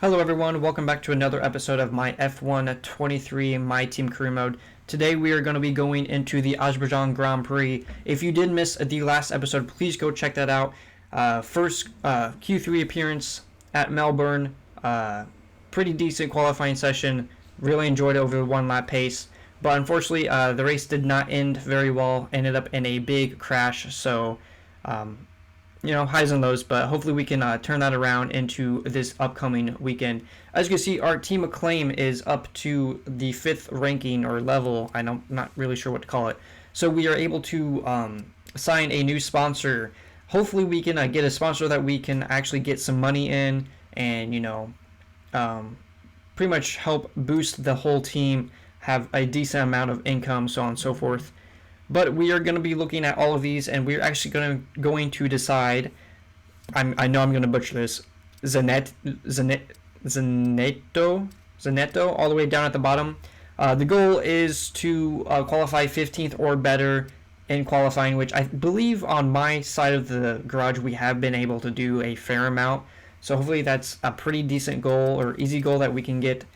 Hello everyone, welcome back to another episode of my F1 23 My Team career mode. Today we are going to be going into the Azerbaijan Grand Prix. If you did miss the last episode, please go check that out. First Q3 appearance at Melbourne, pretty decent qualifying session, really enjoyed it over the one lap pace. But unfortunately the race did not end very well, ended up in a big crash, so highs and lows, but hopefully we can turn that around into this upcoming weekend. As you can see, our team acclaim is up to the 5th ranking or level. I'm not really sure what to call it. So we are able to sign a new sponsor. Hopefully we can get a sponsor that we can actually get some money in and, pretty much help boost the whole team, have a decent amount of income, so on and so forth. But we are going to be looking at all of these, and we're actually going to decide. I know I'm going to butcher this. Zaneto, all the way down at the bottom. The goal is to qualify 15th or better in qualifying, which I believe on my side of the garage we have been able to do a fair amount. So hopefully that's a pretty decent goal or easy goal that we can get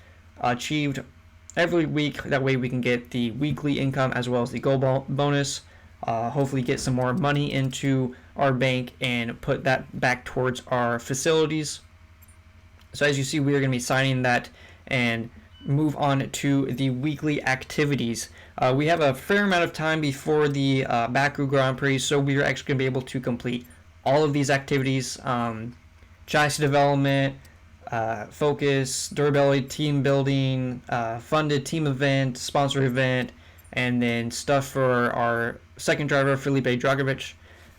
achieved every week. That way we can get the weekly income as well as the goal bonus. Hopefully get some more money into our bank and put that back towards our facilities. So as you see, we are going to be signing that and move on to the weekly activities. We have a fair amount of time before the Baku Grand Prix, so we are actually going to be able to complete all of these activities. Chassis development, focus, durability, team building, funded team event, sponsor event, and then stuff for our second driver, Felipe Dragovic.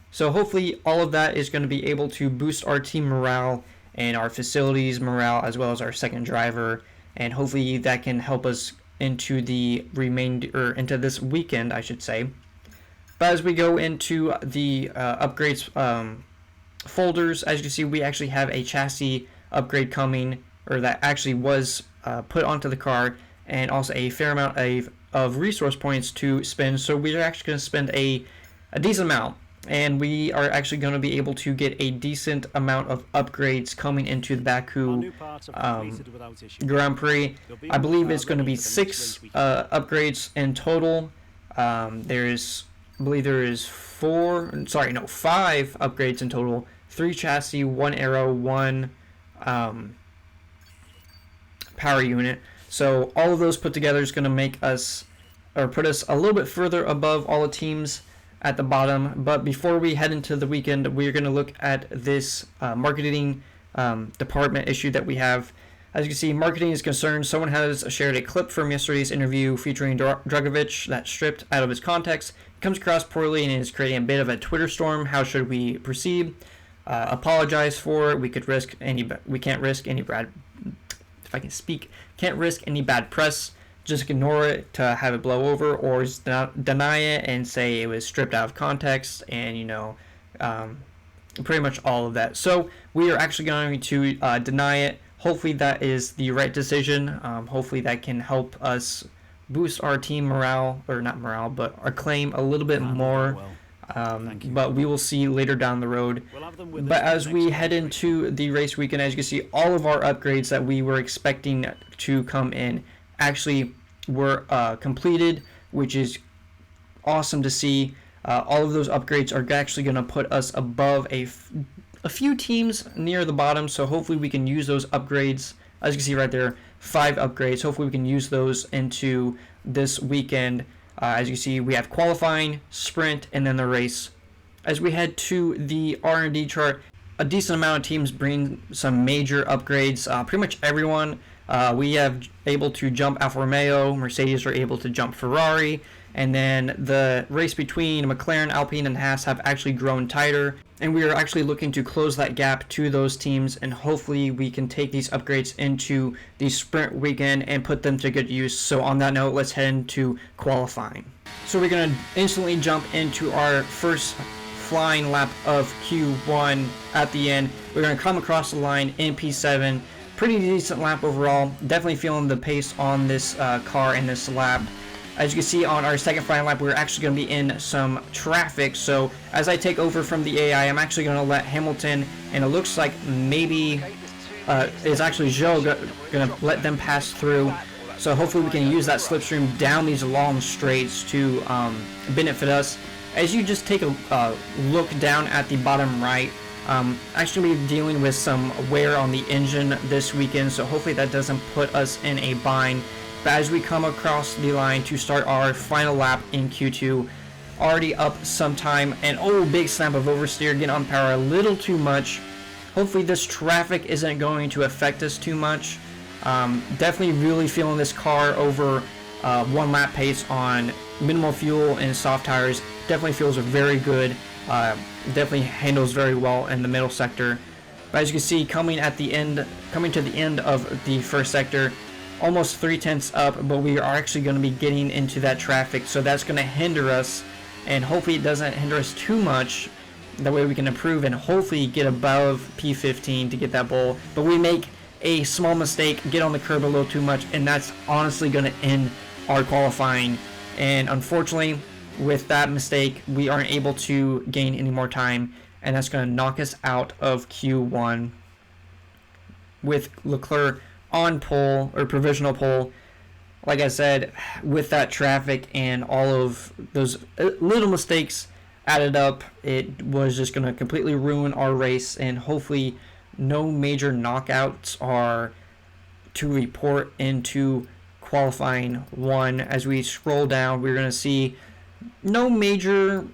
So hopefully all of that is going to be able to boost our team morale and our facilities morale as well as our second driver, and hopefully that can help us into the into this weekend, I should say. But as we go into the upgrades folders, as you can see, we actually have a chassis upgrade coming, or that actually was put onto the car, and also a fair amount of resource points to spend. So we're actually going to spend a decent amount, and we are actually going to be able to get a decent amount of upgrades coming into the Baku Grand Prix. I believe it's going to be 6 upgrades in total. There is 5 upgrades in total. 3 chassis, 1 aero, 1 power unit. So all of those put together is going to make us, or put us a little bit further above all the teams at the bottom. But before we head into the weekend, we're going to look at this marketing department issue that we have. As you can see, marketing is concerned. Someone has shared a clip from yesterday's interview featuring Dragovic that's stripped out of its context. It comes across poorly and is creating a bit of a Twitter storm. How should we proceed? Apologize for it. We can't risk any bad press. Just ignore it to have it blow over, or just deny it and say it was stripped out of context, and pretty much all of that. So we are actually going to deny it. Hopefully that is the right decision. Hopefully that can help us boost our team morale, or not morale, but our claim a little bit more. But we will see later down the road. But as we head into the race weekend, as you can see, all of our upgrades that we were expecting to come in actually were completed, which is awesome to see. All of those upgrades are actually going to put us above a few teams near the bottom, so hopefully we can use those upgrades. As you can see right there, 5 upgrades. Hopefully we can use those into this weekend. As you can see, we have qualifying, sprint, and then the race. As we head to the R&D chart, a decent amount of teams bring some major upgrades. Pretty much everyone. We have able to jump Alfa Romeo, Mercedes are able to jump Ferrari, and then the race between McLaren, Alpine, and Haas have actually grown tighter, and we are actually looking to close that gap to those teams, and hopefully we can take these upgrades into the sprint weekend and put them to good use. So on that note, let's head into qualifying. So we're going to instantly jump into our first flying lap of Q1 at the end. We're going to come across the line in P7. Pretty decent lap overall. Definitely feeling the pace on this car in this lap. As you can see on our second flying lap, we're actually going to be in some traffic. So as I take over from the AI, I'm actually going to let Hamilton, and it looks like maybe is actually Joe gonna let them pass through. So hopefully we can use that slipstream down these long straights to benefit us. As you just take a look down at the bottom right, actually we're dealing with some wear on the engine this weekend, so hopefully that doesn't put us in a bind. But as we come across the line to start our final lap in Q2, already up sometime, and big snap of oversteer, getting on power a little too much. Hopefully this traffic isn't going to affect us too much. Definitely really feeling this car over 1 lap pace on minimal fuel and soft tires. Definitely feels very good. Definitely handles very well in the middle sector. But as you can see, coming to the end of the first sector, almost 0.3 up, but we are actually going to be getting into that traffic, so that's going to hinder us, and hopefully it doesn't hinder us too much. That way we can improve and hopefully get above P15 to get that pole. But we make a small mistake, get on the curb a little too much, and that's honestly going to end our qualifying. And unfortunately, with that mistake, we aren't able to gain any more time, and that's going to knock us out of Q1 with Leclerc on pole, or provisional pole. Like I said, with that traffic and all of those little mistakes added up, it was just going to completely ruin our race, and hopefully no major knockouts are to report into qualifying 1. As we scroll down, we're going to see no major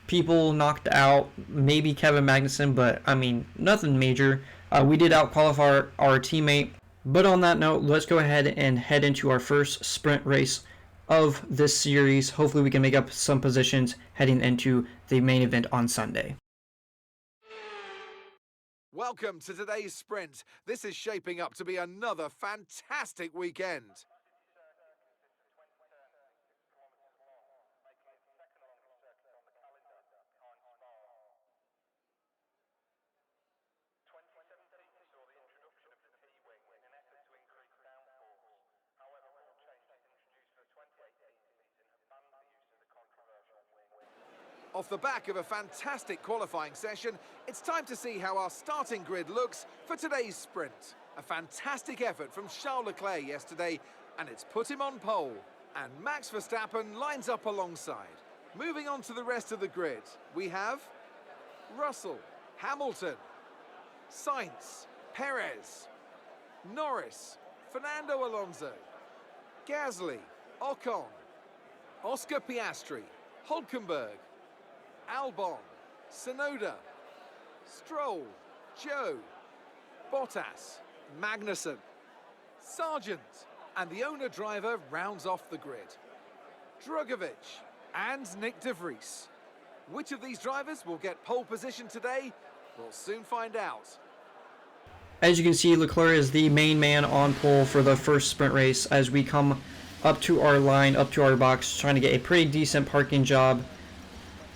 people knocked out, maybe Kevin Magnussen, but I mean nothing major. We did out-qualify our teammate. But on that note, let's go ahead and head into our first sprint race of this series. Hopefully we can make up some positions heading into the main event on Sunday. Welcome to today's sprint. This is shaping up to be another fantastic weekend. Off the back of a fantastic qualifying session, it's time to see how our starting grid looks for today's sprint. A fantastic effort from Charles Leclerc yesterday, and it's put him on pole. And Max Verstappen lines up alongside. Moving on to the rest of the grid, we have Russell, Hamilton, Sainz, Perez, Norris, Fernando Alonso, Gasly, Ocon, Oscar Piastri, Hulkenberg, Albon, Tsunoda, Stroll, Joe, Bottas, Magnussen, Sargent, and the owner-driver rounds off the grid. Drugovich and Nick de Vries. Which of these drivers will get pole position today? We'll soon find out. As you can see, Leclerc is the main man on pole for the first sprint race as we come up to our line, up to our box, trying to get a pretty decent parking job.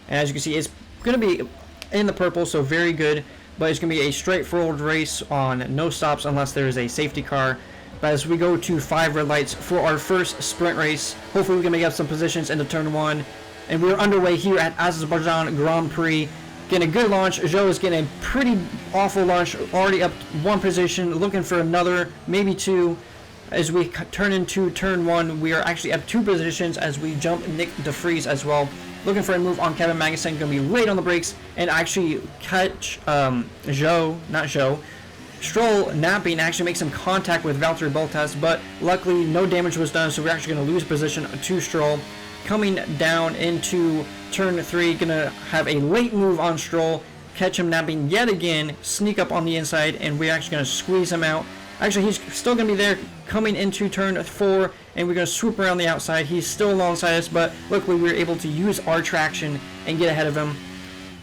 And as you can see, it's going to be in the purple, so very good. But it's going to be a straightforward race on no stops unless there is a safety car. But as we go to 5 red lights for our first sprint race, hopefully we can make up some positions into turn 1. And we're underway here at Azerbaijan Grand Prix. Getting a good launch. Joe is getting a pretty awful launch, already up 1 position, looking for another, maybe 2. As we turn into turn 1, we are actually up 2 positions as we jump Nick de Vries as well. Looking for a move on Kevin Magnussen, going to be late on the brakes and actually catch Stroll napping, actually make some contact with Valtteri Bottas, but luckily no damage was done, so we're actually going to lose position to Stroll. Coming down into turn 3, going to have a late move on Stroll, catch him napping yet again, sneak up on the inside, and we're actually going to squeeze him out. Actually, he's still going to be there coming into turn 4, and we're going to swoop around the outside. He's still alongside us, but luckily we were able to use our traction and get ahead of him.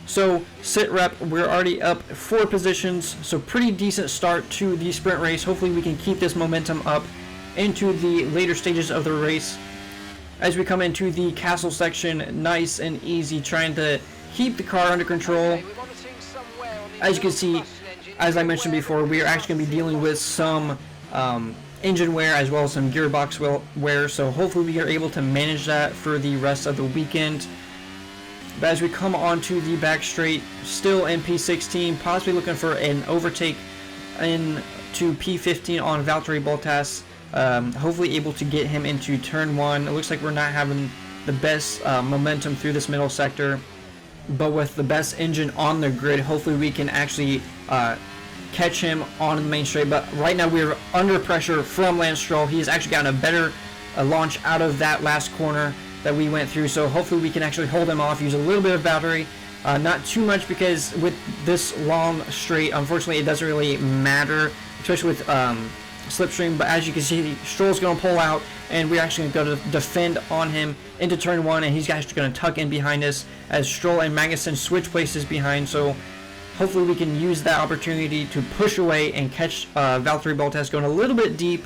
So, sit rep, we're already up 4 positions, so pretty decent start to the sprint race. Hopefully we can keep this momentum up into the later stages of the race. As we come into the castle section, nice and easy, trying to keep the car under control. As you can see, as I mentioned before, we are actually going to be dealing with some engine wear as well as some gearbox wear, so hopefully we are able to manage that for the rest of the weekend. But as we come onto the back straight, still in P16, possibly looking for an overtake into P15 on Valtteri Bottas. Hopefully able to get him into turn 1. It looks like we're not having the best momentum through this middle sector, but with the best engine on the grid, hopefully we can actually catch him on the main straight. But right now we're under pressure from Lance Stroll. He's actually gotten a better launch out of that last corner that we went through, so hopefully we can actually hold him off, use a little bit of battery. Not too much, because with this long straight, unfortunately, it doesn't really matter, especially with slipstream. But as you can see, Stroll's going to pull out, and we're actually going to go to defend on him into turn 1, and he's actually going to tuck in behind us as Stroll and Magnussen switch places behind. So hopefully we can use that opportunity to push away and catch Valtteri Bottas going a little bit deep,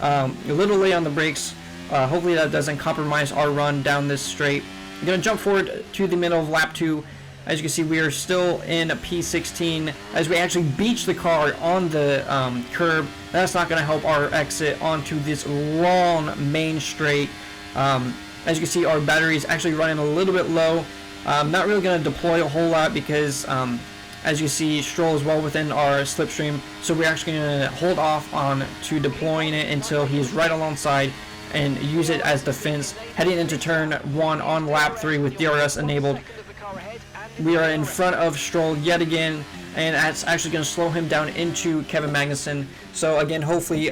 a little late on the brakes. Hopefully that doesn't compromise our run down this straight. I'm going to jump forward to the middle of lap 2. As you can see, we are still in a P16 as we actually beach the car on the curb. That's not going to help our exit onto this long main straight. As you can see, our battery is actually running a little bit low. Not really going to deploy a whole lot because, as you see, Stroll is well within our slipstream. So we're actually going to hold off on to deploying it until he's right alongside and use it as defense. Heading into turn 1 on lap 3 with DRS enabled. We are in front of Stroll yet again, and that's actually going to slow him down into Kevin Magnussen. So again, hopefully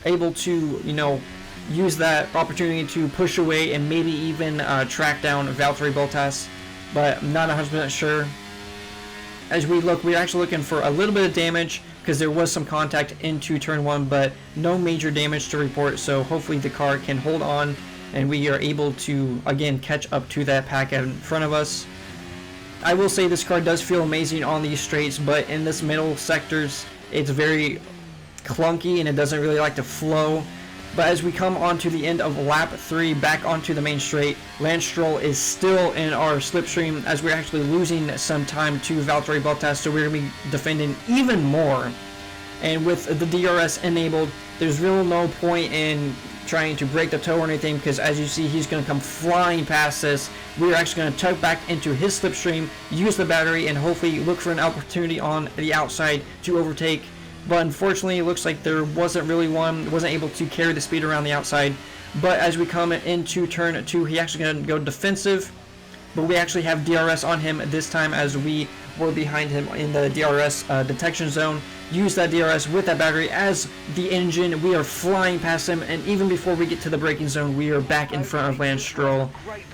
able to, use that opportunity to push away and maybe even track down Valtteri Bottas, but I'm not 100% sure. As we look, we're actually looking for a little bit of damage because there was some contact into turn 1, but no major damage to report. So hopefully the car can hold on and we are able to again catch up to that pack in front of us. I will say this car does feel amazing on these straights, but in this middle sectors it's very clunky and it doesn't really like to flow. But as we come onto the end of lap 3 back onto the main straight, Lance Stroll is still in our slipstream as we're actually losing some time to Valtteri Bottas, so we're going to be defending even more. And with the DRS enabled, there's really no point in trying to break the toe or anything, because as you see, he's going to come flying past us. We're actually going to tuck back into his slipstream, use the battery, and hopefully look for an opportunity on the outside to overtake. But unfortunately, it looks like there wasn't really one, wasn't able to carry the speed around the outside. But as we come into turn 2, he actually going to go defensive. But we actually have DRS on him this time as we were behind him in the DRS detection zone. Use that DRS with that battery as the engine. We are flying past him, and even before we get to the braking zone, we are back in front of Lance Stroll.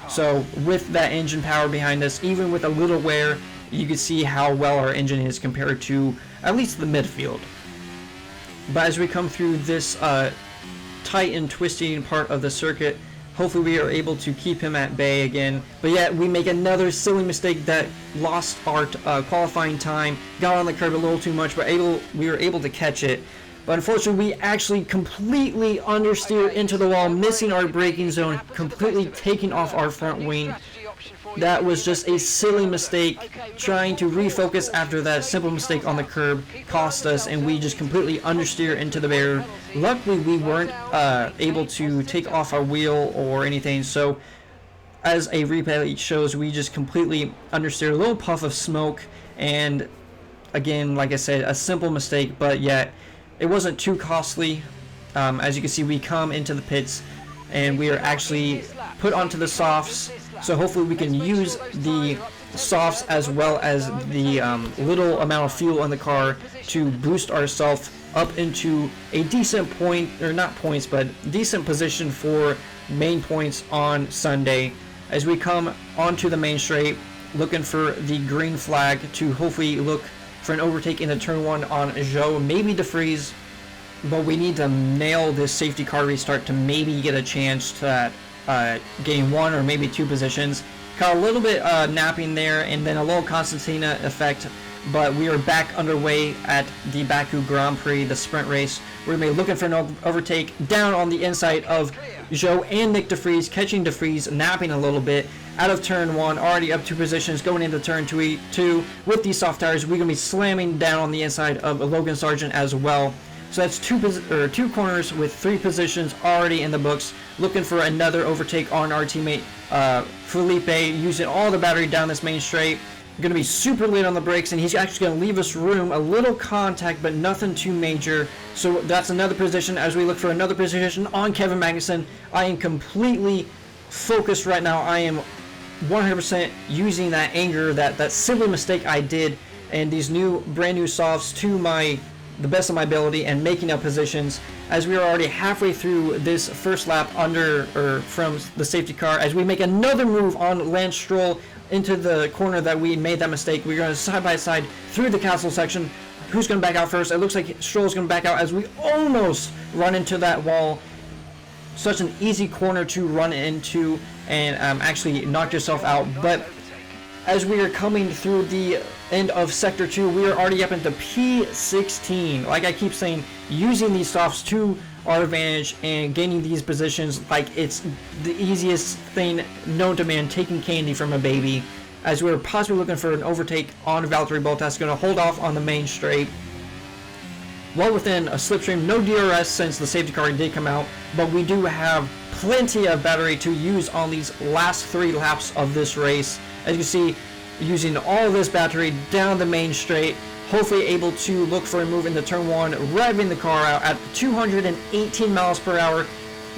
So with that engine power behind us, even with a little wear, you can see how well our engine is compared to at least the midfield. But as we come through this tight and twisting part of the circuit, hopefully we are able to keep him at bay again. But yet we make another silly mistake that lost our qualifying time, got on the curb a little too much, but we were able to catch it. But unfortunately, we actually completely understeered into the wall, missing our braking zone, completely taking off our front wing. That was just a silly mistake. Trying to refocus after that simple mistake on the curb cost us, and we just completely understeer into the barrier. Luckily, we weren't able to take off our wheel or anything, so as a replay shows, we just completely understeered. A little puff of smoke, and again, like I said, a simple mistake, but yet it wasn't too costly. As you can see, we come into the pits, and we are actually put onto the softs. So hopefully we can use the softs as well as the little amount of fuel in the car to boost ourselves up into a decent point, or not points, but decent position for main points on Sunday. As we come onto the main straight, looking for the green flag to hopefully look for an overtake into turn 1 on Zhou, maybe DeFries, but we need to nail this safety car restart to maybe get a chance to gain 1 or maybe 2 positions. Caught a little bit napping there, and then a little Constantina effect, but we are back underway at the Baku Grand Prix, the sprint race. We're going to be looking for an overtake down on the inside of Zhou and Nick DeFries, catching DeFries, napping a little bit out of turn 1, already up 2 positions, going into turn 2 with these soft tires. We're going to be slamming down on the inside of Logan Sargent as well. So that's two corners with 3 positions already in the books. Looking for another overtake on our teammate Felipe, using all the battery down this main straight. going to be super late on the brakes, and he's actually going to leave us room, a little contact, but nothing too major. So that's another position as we look for another position on Kevin Magnussen. I am completely focused right now. I am 100% using that anger, that silly mistake I did, and these brand new softs to the best of my ability, and making up positions as we are already halfway through this first lap from the safety car, as we make another move on Lance Stroll into the corner that we made that mistake. We're going to side by side through the castle section. Who's going to back out first? It looks like Stroll's going to back out as we almost run into that wall. Such an easy corner to run into and actually knock yourself out. But as we are coming through the end of Sector 2, we are already up into P16. Like I keep saying, using these softs to our advantage and gaining these positions like it's the easiest thing known to man, taking candy from a baby. As we're possibly looking for an overtake on Valtteri Bottas, going to hold off on the main straight. Well within a slipstream, no DRS since the safety car did come out, but we do have plenty of battery to use on these last 3 laps of this race. As you can see, using all this battery down the main straight, hopefully able to look for a move into turn 1, revving the car out at 218 miles per hour.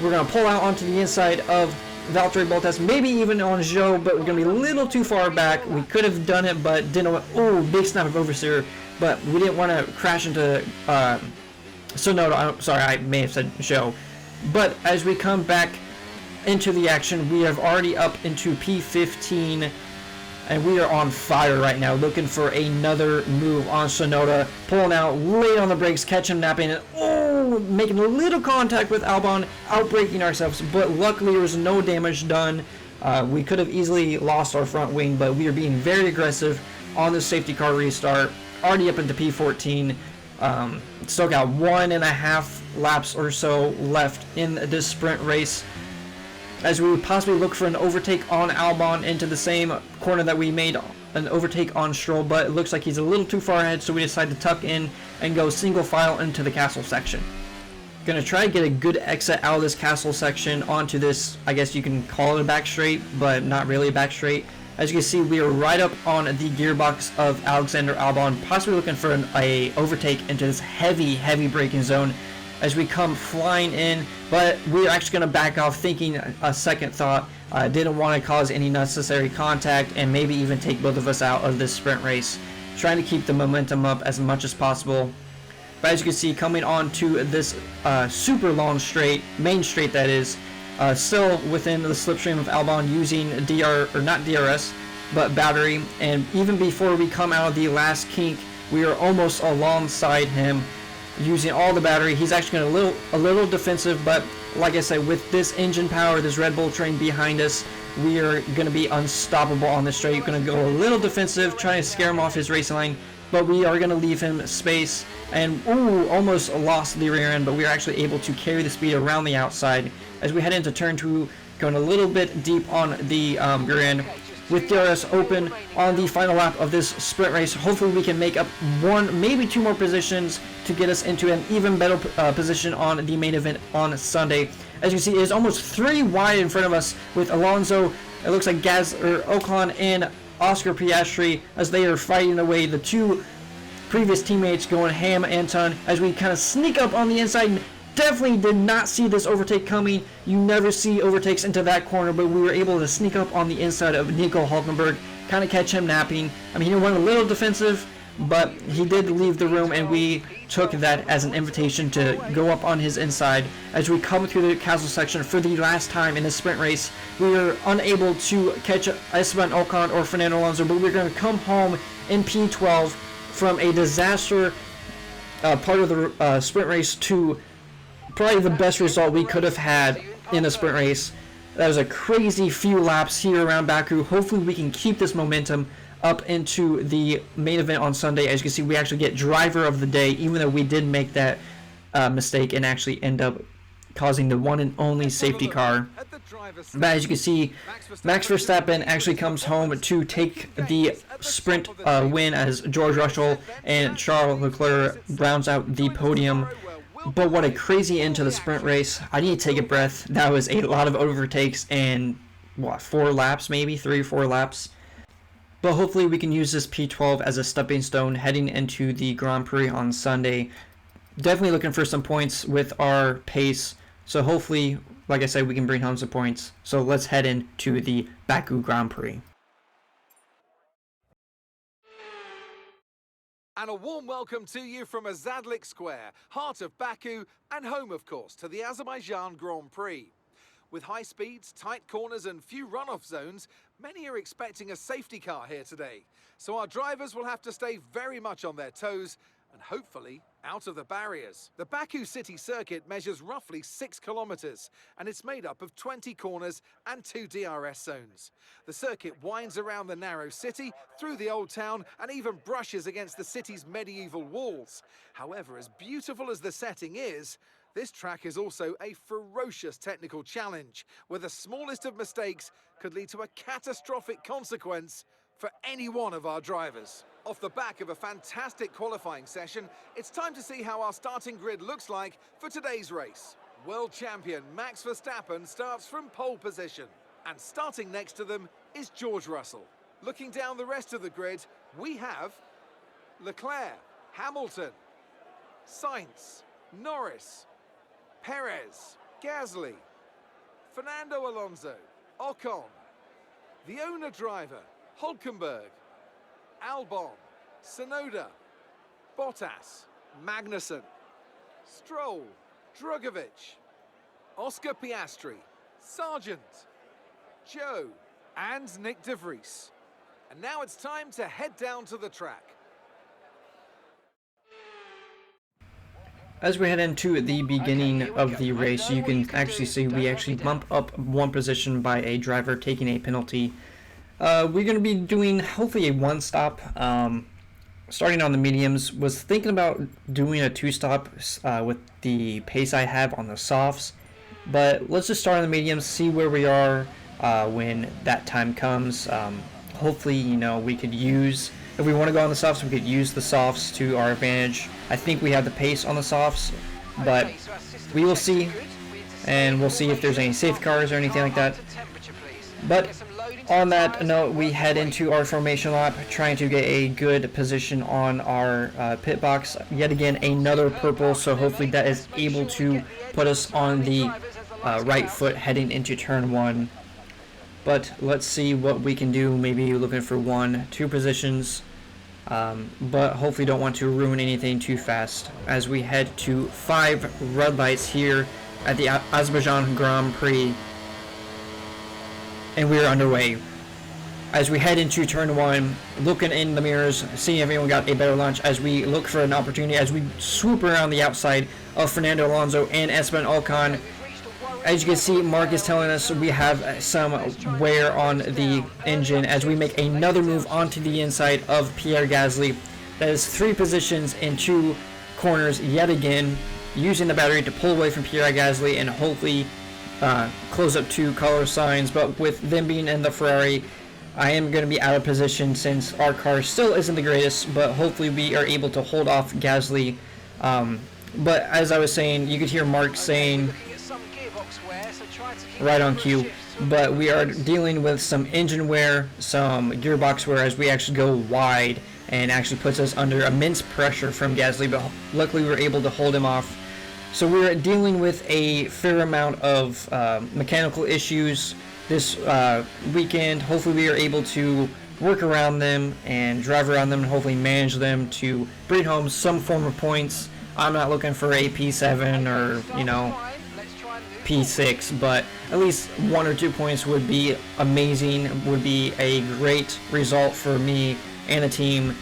We're going to pull out onto the inside of Valtteri Bottas, maybe even on Zhou, but we're going to be a little too far back. We could have done it, but didn't want, oh, big snap of oversteer, but we didn't want to crash into Sonoda. I'm sorry, I may have said Zhou. But as we come back into the action, we have already up into P15, and we are on fire right now, looking for another move on Sonoda, pulling out late on the brakes, catch him napping, and making a little contact with Albon, outbraking ourselves, but luckily there was no damage done. We could have easily lost our front wing, but we are being very aggressive on the safety car restart, already up into P14. Still got 1.5 laps or so left in this sprint race, as we would possibly look for an overtake on Albon into the same corner that we made an overtake on Stroll, but it looks like he's a little too far ahead, so we decide to tuck in and go single file into the castle section. Gonna try to get a good exit out of this castle section onto this, I guess you can call it a back straight, but not really a back straight. As you can see, we are right up on the gearbox of Alexander Albon, possibly looking for a overtake into this heavy braking zone as we come flying in, but we're actually going to back off, thinking a second thought. Didn't want to cause any unnecessary contact and maybe even take both of us out of this sprint race, trying to keep the momentum up as much as possible. But as you can see, coming on to this super long straight, main straight that is, still within the slipstream of Albon, using not DRS, but battery. And even before we come out of the last kink, we are almost alongside him, using all the battery. He's actually going a little defensive, but like I said, with this engine power, this Red Bull train behind us, we are going to be unstoppable on this straight. We're going to go a little defensive, trying to scare him off his racing line, but we are going to leave him space, and almost lost the rear end, but we are actually able to carry the speed around the outside as we head into turn 2, going a little bit deep on the rear end. With DRS open on the final lap of this sprint race, hopefully we can make up 1, maybe 2 more positions to get us into an even better position on the main event on Sunday. As you see, it is almost 3 wide in front of us, with Alonso, it looks like Ocon and Oscar Piastri, as they are fighting away the 2 previous teammates going ham and ton, as we kind of sneak up on the inside. Definitely did not see this overtake coming. You never see overtakes into that corner, but we were able to sneak up on the inside of Nico Hulkenberg, kind of catch him napping. I mean, he went a little defensive, but he did leave the room, and we took that as an invitation to go up on his inside. As we come through the castle section for the last time in the sprint race, we were unable to catch Esteban Ocon or Fernando Alonso, but we're going to come home in P12 from a disaster part of the sprint race to probably the best result we could have had in a sprint race. That was a crazy few laps here around Baku. Hopefully we can keep this momentum up into the main event on Sunday. As you can see, we actually get driver of the day, even though we did make that mistake and actually end up causing the one and only safety car. But as you can see, Max Verstappen actually comes home to take the sprint win, as George Russell and Charles Leclerc rounds out the podium. But what a crazy end to the sprint race. I need to take a breath. That was a lot of overtakes and, 4 laps maybe? 3 or 4 laps. But hopefully we can use this P12 as a stepping stone heading into the Grand Prix on Sunday. Definitely looking for some points with our pace. So hopefully, like I said, we can bring home some points. So let's head into the Baku Grand Prix. And a warm welcome to you from Azadlik Square, heart of Baku and home, of course, to the Azerbaijan Grand Prix. With high speeds, tight corners and few runoff zones, many are expecting a safety car here today. So our drivers will have to stay very much on their toes and hopefully out of the barriers. The Baku city circuit measures roughly 6 kilometers and it's made up of 20 corners and 2 DRS zones. The circuit winds around the narrow city, through the old town and even brushes against the city's medieval walls. However, as beautiful as the setting is, this track is also a ferocious technical challenge, where the smallest of mistakes could lead to a catastrophic consequence for any one of our drivers. Off the back of a fantastic qualifying session, it's time to see how our starting grid looks like for today's race. World champion Max Verstappen starts from pole position, and starting next to them is George Russell. Looking down the rest of the grid, we have Leclerc, Hamilton, Sainz, Norris, Perez, Gasly, Fernando Alonso, Ocon, the owner driver, Hulkenberg, Albon, Tsunoda, Bottas, Magnussen, Stroll, Drugovich, Oscar Piastri, Sargent, Joe, and Nick de Vries. And now it's time to head down to the track. As we head into the beginning of the race, you can actually see we actually bump up one position by a driver taking a penalty. We're going to be doing hopefully a one-stop, starting on the mediums. Was thinking about doing a two-stop with the pace I have on the softs, but let's just start on the mediums, see where we are when that time comes. Hopefully, you know, we could use, if we want to go on the softs, we could use the softs to our advantage. I think we have the pace on the softs, but we will see, and we'll see if there's any safe cars or anything like that. But on that note, we head into our formation lap, trying to get a good position on our pit box. Yet again, another purple, so hopefully that is able to put us on the right foot heading into turn 1. But let's see what we can do. Maybe looking for 1-2 positions, but hopefully don't want to ruin anything too fast as we head to 5 red lights here at the Azerbaijan Grand Prix. And we're underway. As we head into turn 1, looking in the mirrors, seeing if anyone got a better launch as we look for an opportunity, as we swoop around the outside of Fernando Alonso and Esteban Ocon. As you can see, Mark is telling us we have some wear on the engine as we make another move onto the inside of Pierre Gasly. That is 3 positions in 2 corners yet again, using the battery to pull away from Pierre Gasly and hopefully close up 2 color signs. But with them being in the Ferrari, I am going to be out of position since our car still isn't the greatest, but hopefully we are able to hold off Gasly. But as I was saying, you could hear Mark saying, right on cue, but we are dealing with some engine wear, some gearbox wear as we actually go wide, and actually puts us under immense pressure from Gasly, but luckily we were able to hold him off. So we're dealing with a fair amount of mechanical issues this weekend. Hopefully we are able to work around them and drive around them and hopefully manage them to bring home some form of points. I'm not looking for a P7 or, you know, P6, but at least 1 or 2 points would be amazing, would be a great result for me and the team.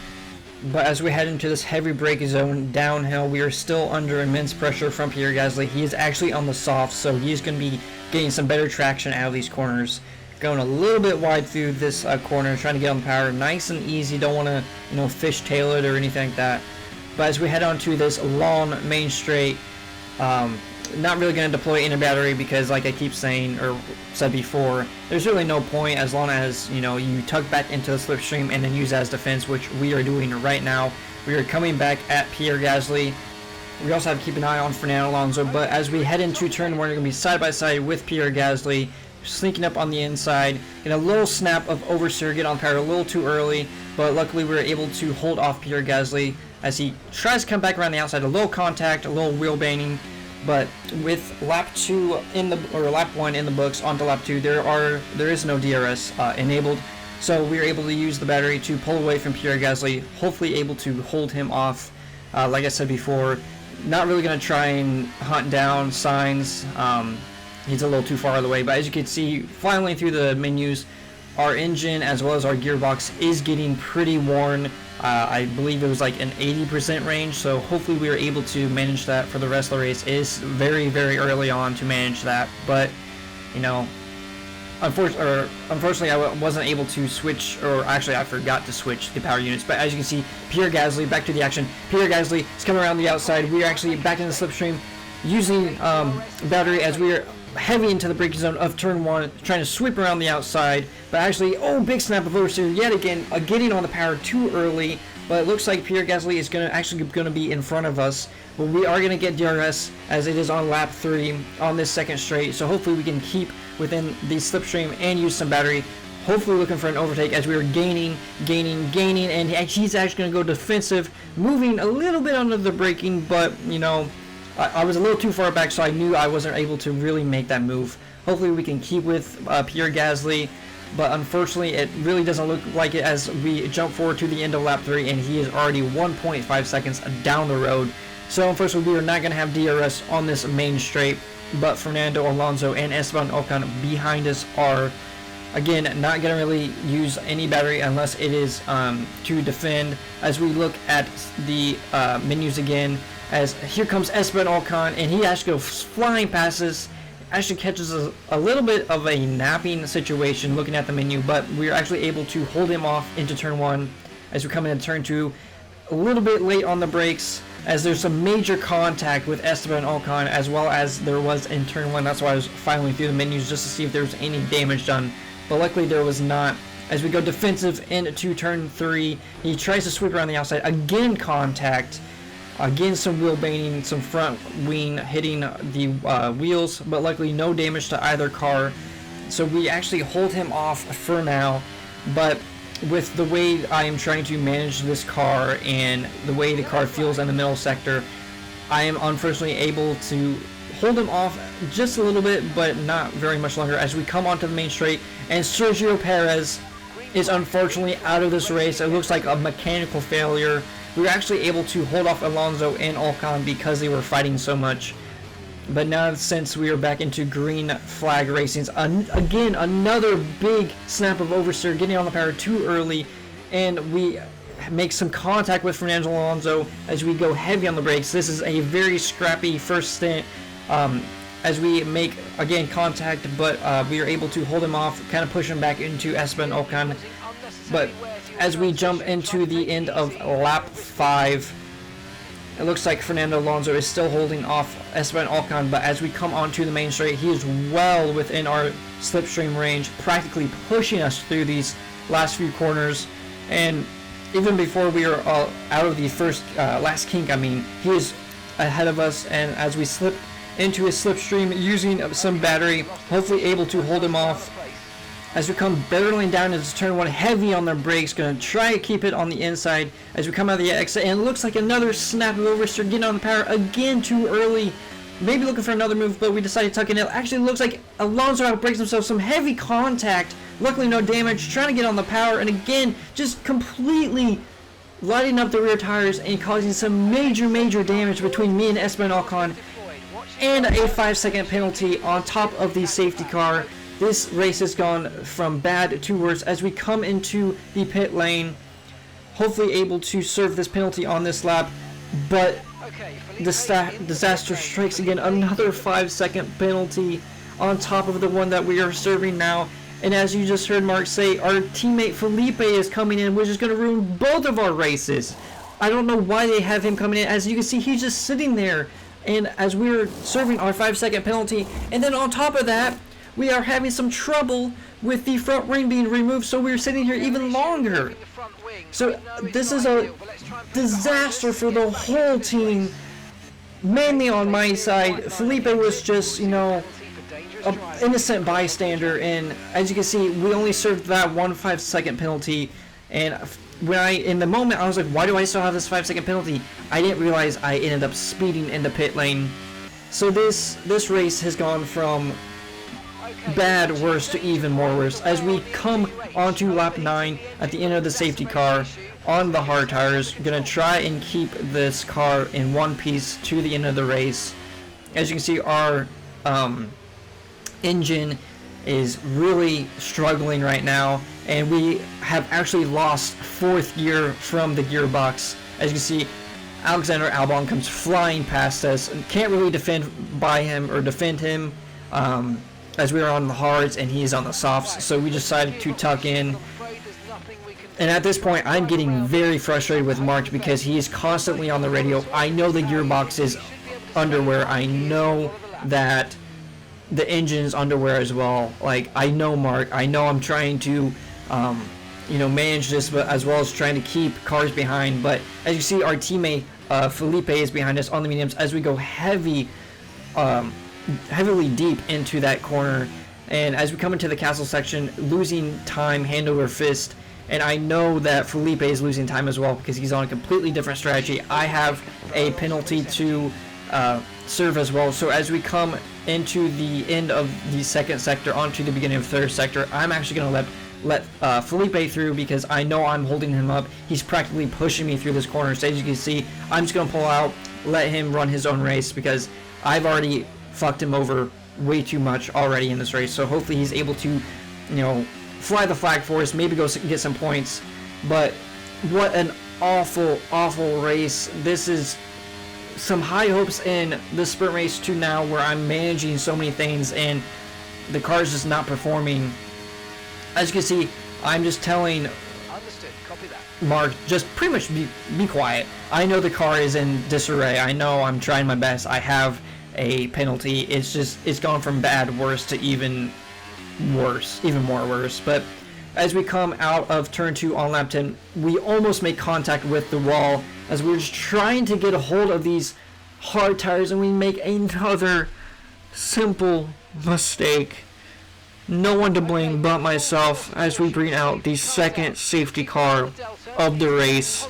But as we head into this heavy brake zone downhill, we are still under immense pressure from Pierre Gasly. He is actually on the soft, so he's going to be getting some better traction out of these corners. Going a little bit wide through this corner, trying to get on the power, nice and easy. Don't want to, you know, fishtail it or anything like that. But as we head onto this long main straight, not really going to deploy inner battery because, like I keep saying or said before, there's really no point as long as, you know, you tuck back into the slipstream and then use it as defense, which we are doing right now. We are coming back at Pierre Gasly. We also have to keep an eye on Fernando Alonso, but as we head into turn 1, we're going to be side by side with Pierre Gasly, sneaking up on the inside, and a little snap of oversteer, get on power a little too early, but luckily we were able to hold off Pierre Gasly as he tries to come back around the outside. A little contact, a little wheel banging, but with lap 2 in the, or lap 1 in the books onto lap 2, there is no DRS enabled, so we were able to use the battery to pull away from Pierre Gasly, hopefully able to hold him off. Like I said before, not really going to try and hunt down Sainz. He's a little too far out of the way, but as you can see, finally through the menus, our engine as well as our gearbox is getting pretty worn. I believe it was like an 80% range, so hopefully we were able to manage that for the rest of the race. It is very, very early on to manage that, but, you know, unfortunately I wasn't able to switch, or actually I forgot to switch the power units, but as you can see, Pierre Gasly, back to the action. Pierre Gasly is coming around the outside. We are actually back in the slipstream using battery as we are heavy into the braking zone of turn 1, trying to sweep around the outside, but actually, big snap of oversteer yet again, getting on the power too early, but it looks like Pierre Gasly is actually going to be in front of us, but we are going to get DRS as it is on lap 3 on this second straight, so hopefully we can keep within the slipstream and use some battery, hopefully looking for an overtake as we are gaining, and he's actually going to go defensive, moving a little bit under the braking, but, you know, I was a little too far back, so I knew I wasn't able to really make that move. Hopefully we can keep with Pierre Gasly, but unfortunately it really doesn't look like it as we jump forward to the end of lap 3, and he is already 1.5 seconds down the road. So unfortunately we are not going to have DRS on this main straight, but Fernando Alonso and Esteban Ocon behind us are, again, not going to really use any battery unless it is to defend. As we look at the menus again, as here comes Esteban Ocon, and he actually goes flying past us, actually catches a little bit of a napping situation looking at the menu, but we're actually able to hold him off into turn 1 as we come into turn 2, a little bit late on the brakes, as there's some major contact with Esteban Ocon as well as there was in turn 1. That's why I was finally through the menus just to see if there was any damage done, but luckily there was not. As we go defensive into turn 3, he tries to sweep around the outside, again contact. Again, some wheel banging, some front wing hitting the wheels, but luckily no damage to either car. So we actually hold him off for now, but with the way I am trying to manage this car and the way the car feels in the middle sector, I am unfortunately able to hold him off just a little bit, but not very much longer as we come onto the main straight, and Sergio Perez is unfortunately out of this race. It looks like a mechanical failure. We were actually able to hold off Alonso and Ocon because they were fighting so much. But now since we are back into green flag racing, again, another big snap of oversteer, getting on the power too early, and we make some contact with Fernando Alonso as we go heavy on the brakes. This is a very scrappy first stint as we make, again, contact, but we are able to hold him off, kind of push him back into Esteban Ocon. But as we jump into the end of lap 5, it looks like Fernando Alonso is still holding off Esteban Ocon, but as we come onto the main straight, he is well within our slipstream range, practically pushing us through these last few corners. And even before we are out of the last kink, he is ahead of us, and as we slip into his slipstream using some battery, hopefully able to hold him off. As we come barreling down into turn 1, heavy on the brakes, going to try to keep it on the inside as we come out of the exit, and it looks like another snap of oversteer, getting on the power again too early. Maybe looking for another move, but we decided to tuck it in. Actually, it looks like Alonso outbrakes himself, some heavy contact, luckily no damage, trying to get on the power, and again, just completely lighting up the rear tires and causing some major damage between me and Esteban Ocon, and a 5-second penalty on top of the safety car. This race has gone from bad to worse as we come into the pit lane, hopefully able to serve this penalty on this lap, but disaster strikes again, another 5-second penalty on top of the one that we are serving now. And as you just heard Mark say, our teammate Felipe is coming in, which is going to ruin both of our races. I don't know why they have him coming in. As you can see, he's just sitting there, and as we're serving our 5-second penalty, and then on top of that, we are having some trouble with the front wing being removed, so we're sitting here even longer. So this is a disaster for the whole team, mainly on my side. Felipe was just, innocent bystander, and as you can see, we only served that 1 5-second penalty. And in the moment, I was like, why do I still have this 5-second penalty? I didn't realize I ended up speeding in the pit lane. So this race has gone from bad worse to even more worse as we come onto lap 9 at the end of the safety car on the hard tires. Gonna try and keep this car in one piece to the end of the race. As you can see, our engine is really struggling right now, and we have actually lost 4th gear from the gearbox. As you can see, Alexander Albon comes flying past us and can't really defend him as we are on the hards and he's on the softs, so we decided to tuck in. And at this point, I'm getting very frustrated with Mark because he is constantly on the radio. I know the gearbox is underwear. I know that the engine's underwear as well. Like, I know Mark. I know I'm trying to, manage this, but as well as trying to keep cars behind. But as you see, our teammate Felipe is behind us on the mediums as we go heavily deep into that corner. And as we come into the castle section, losing time hand over fist. And I know that Felipe is losing time as well because he's on a completely different strategy. I have a penalty to serve as well. So as we come into the end of the 2nd sector onto the beginning of 3rd sector, I'm actually going to let Felipe through because I know I'm holding him up. He's practically pushing me through this corner. So as you can see, I'm just going to pull out, let him run his own race because I've already fucked him over way too much already in this race. So hopefully he's able to, fly the flag for us, maybe go get some points. But what an awful, awful race. This is some high hopes in the sprint race to now where I'm managing so many things and the car's just not performing. As you can see, I'm just telling Mark, just pretty much be quiet. I know the car is in disarray. I know I'm trying my best. I have a penalty. It's gone from bad worse to even more worse. But as we come out of turn 2 on lap 10, we almost make contact with the wall as we're just trying to get a hold of these hard tires, and we make another simple mistake. No one to blame but myself as we bring out the 2nd safety car of the race.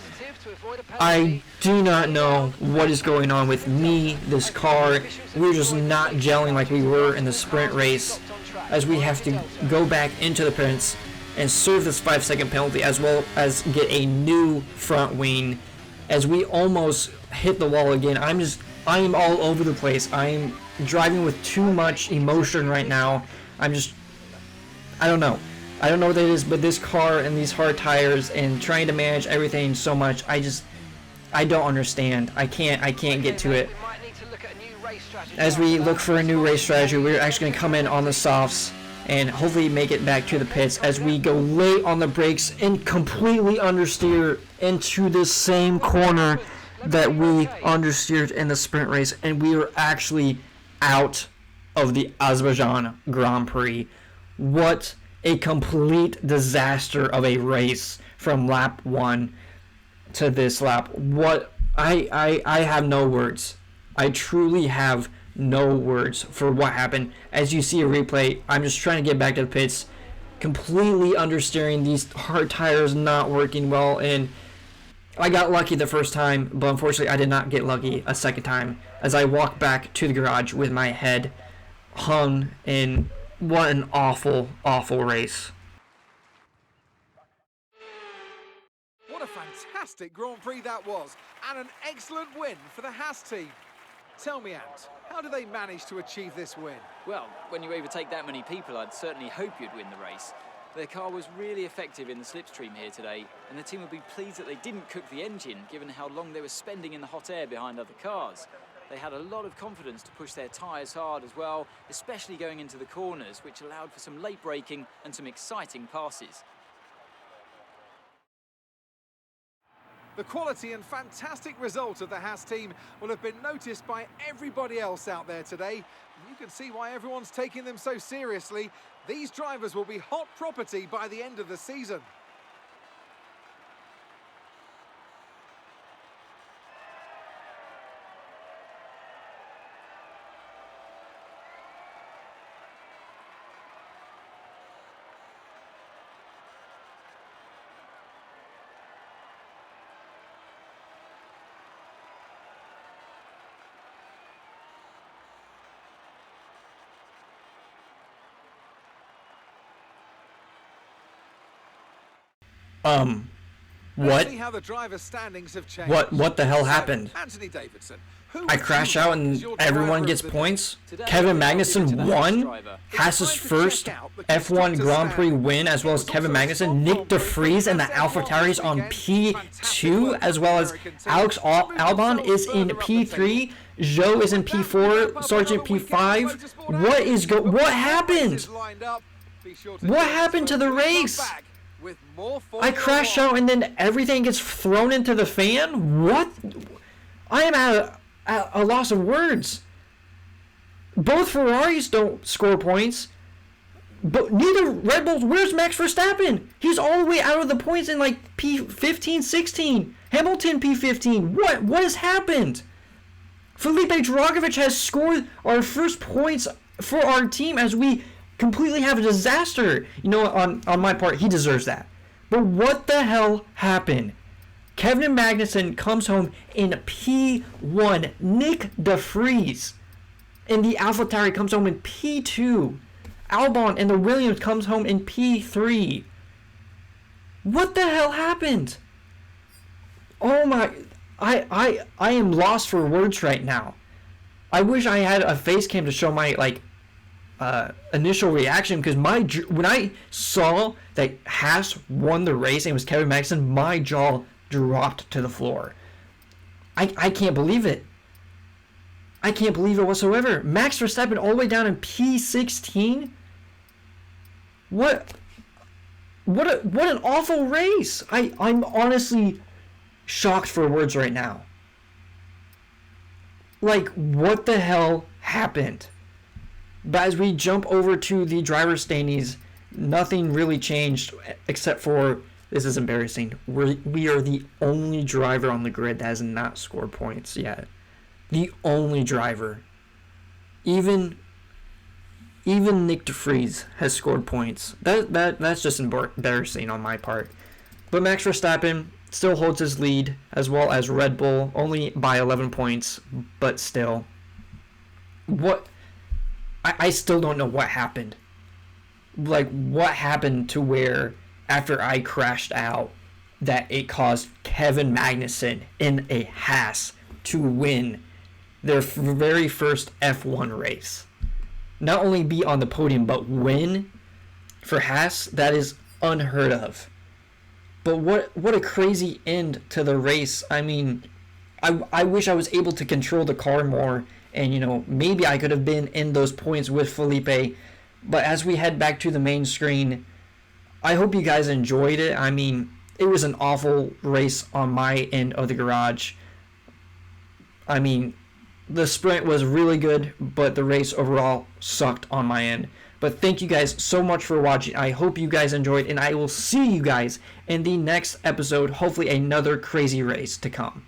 I do not know what is going on with me, this car. We're just not gelling like we were in the sprint race, as we have to go back into the pits and serve this 5-second penalty as well as get a new front wing as we almost hit the wall again. I am all over the place. I'm driving with too much emotion right now. I don't know what that is, but this car and these hard tires and trying to manage everything so much, I don't understand. I can't get to it. As we look for a new race strategy, we're actually going to come in on the softs and hopefully make it back to the pits as we go late on the brakes and completely understeer into the same corner that we understeered in the sprint race, and we are actually out of the Azerbaijan Grand Prix. What a complete disaster of a race from lap 1 to this lap. What I have no words. I truly have no words for what happened. As you see a replay, I'm just trying to get back to the pits, completely understeering, these hard tires not working well, and I got lucky the first time, but unfortunately I did not get lucky a second time as I walked back to the garage with my head hung in. What an awful, awful race. What a fantastic Grand Prix that was, and an excellent win for the Haas team. Tell me, Ant, how did they manage to achieve this win? Well, when you overtake that many people, I'd certainly hope you'd win the race. Their car was really effective in the slipstream here today, and the team would be pleased that they didn't cook the engine, given how long they were spending in the hot air behind other cars. They had a lot of confidence to push their tyres hard as well, especially going into the corners, which allowed for some late braking and some exciting passes. The quality and fantastic result of the Haas team will have been noticed by everybody else out there today. You can see why everyone's taking them so seriously. These drivers will be hot property by the end of the season. Let's What? see how the driver's standings have changed. What the hell So, happened? Anthony Davidson, who I would crash you out rank and as your everyone driver gets of the points. Today, Kevin we'll give it to Magnussen the Haas won. driver. Haas's first F1 Grand Prix win, as well as Kevin Magnussen, Nick DeVries, and the AlphaTauris on P2, as well as Alex Albon is in P3. Joe is in P4. Sargent P5. What happened? What happened to the race? I crash out and then everything gets thrown into the fan? What? I am at a loss of words. Both Ferraris don't score points, but neither Red Bulls. Where's Max Verstappen? He's all the way out of the points in like P15, 16. Hamilton P15. What has happened? Felipe Dragovic has scored our first points for our team as we completely have a disaster. You know, on my part, he deserves that. But what the hell happened? Kevin Magnussen comes home in P1. Nick DeVries in the AlphaTauri comes home in P2. Albon in the Williams comes home in P3. What the hell happened? Oh my... I am lost for words right now. I wish I had a face cam to show my initial reaction, because when I saw that Haas won the race and it was Kevin Magnussen, my jaw dropped to the floor. I can't believe it. I can't believe it whatsoever. Max Verstappen all the way down in P16. What an awful race. I'm honestly shocked for words right now. Like, what the hell happened? But as we jump over to the driver's standings, nothing really changed except for, this is embarrassing, we are the only driver on the grid that has not scored points yet. The only driver. Even Nick DeVries has scored points. That's just embarrassing on my part. But Max Verstappen still holds his lead, as well as Red Bull, only by 11 points, but still. I still don't know what happened. Like, what happened to where, after I crashed out, that it caused Kevin Magnussen in a Haas to win their very first F1 race. Not only be on the podium, but win for Haas. That is unheard of. But what a crazy end to the race. I mean, I wish I was able to control the car more, and, you know, maybe I could have been in those points with Felipe. But as we head back to the main screen, I hope you guys enjoyed it. I mean, it was an awful race on my end of the garage. I mean, the sprint was really good, but the race overall sucked on my end. But thank you guys so much for watching. I hope you guys enjoyed, and I will see you guys in the next episode. Hopefully another crazy race to come.